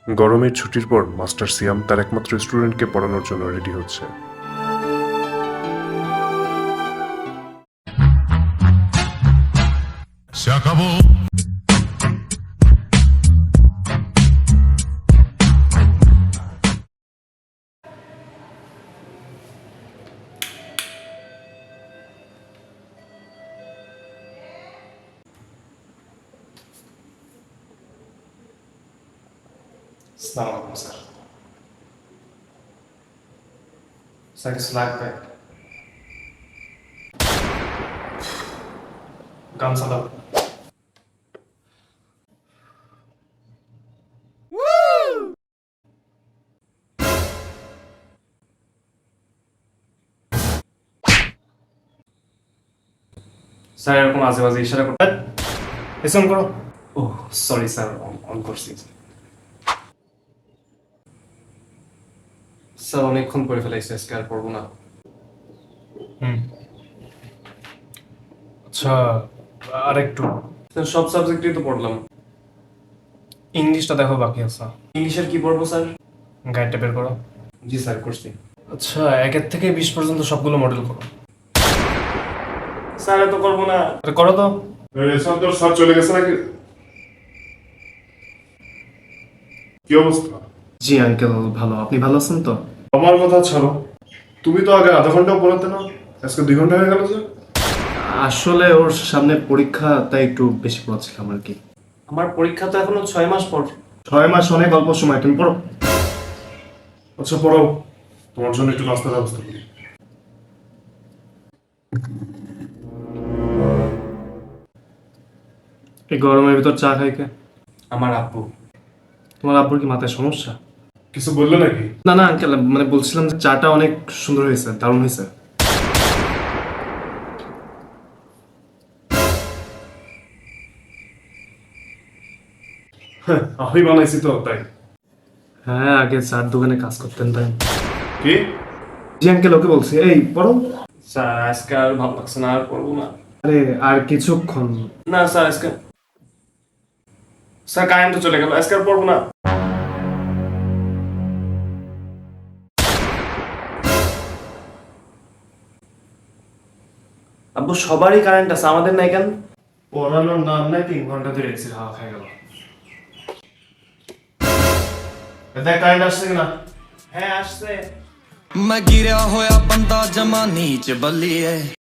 গরমের ছুটির পর মাস্টার সিয়াম তার একমাত্র স্টুডেন্টকে পড়ানোর জন্য রেডি হচ্ছে। Se acabó. আসসালামু আলাইকুম স্যার। স্যার কিছু লাগবে? গামছা দাও। স্যার এরকম আজে বাজে ইশারা করতে পেছন করো। ও সরি স্যার, অন করছি। স্যার অনেকক্ষণ পড়ে ফেলাইছি, আজকে আর পড়বো না। আচ্ছা, আর একটু স্যার সব সাবজেক্টই তো পড়লাম। ইংলিশটা দেখো বাকি আছে। ইংলিশের কি পড়বো স্যার? গাইডটা বের করো। জি স্যার, করছি। আচ্ছা, 1 থেকে 20 পর্যন্ত সবগুলো মডেল করো। স্যার এত করবো না। আরে করো তো। তোর স্যার চলে গেছে নাকি? কি অবস্থা? জি আঙ্কেল, ভালো। আপনি ভালো আছেন তো? আমার কথা ছাড়ো, তুমি তো আগে আধা ঘন্টাও পড়াতে না, আজকে 2 ঘন্টা হয়ে গেল যে। আসলে ওর সামনে পরীক্ষা, তাই একটু বেশি পড়াচ্ছিলাম আর কি। আমার পরীক্ষা তো এখনো 6 মাস পর। 6 মাস অনেক অল্প সময়, তুমি পড়ো। আচ্ছা পড়াও, তোমার জন্য একটু নাস্তার ব্যবস্থা করি। এই গরমের ভিতর চা খাইকে? আমার আব্বু। তোমার আব্বুর কি মাথায় সমস্যা? কিছু বললে নাকি? না না আঙ্কেল, মানে বলছিলাম যে চাটা অনেক সুন্দর হয়েছে, দারুণ হয়েছে। হ্যাঁ, আমি বানাইছি তো তাই। হ্যাঁ, আগে চার দোকানে কাজ করতেন তাই। কি? জি আঙ্কেল, ওকে বলছি। এই পড়ো। স্যার আজকে আর ভালো লাগছে না, আর পড়বো না। আরে আর কিছুক্ষণ। না স্যার আজকে, স্যার কারেন্ট তো চলে গেল, আজকে আর পড়বো না। আব্বু সবারই কারেন্ট আছে, আমাদের নাই কেন? পড়ানোর নাম নাই, 3 ঘন্টা ধরে এসে হাওয়া খাই গেল। দেখ কারেন্ট আসছে কিনা। হ্যাঁ আসছে। मैं गिरया होया बंदा जमा नीच बल्लीए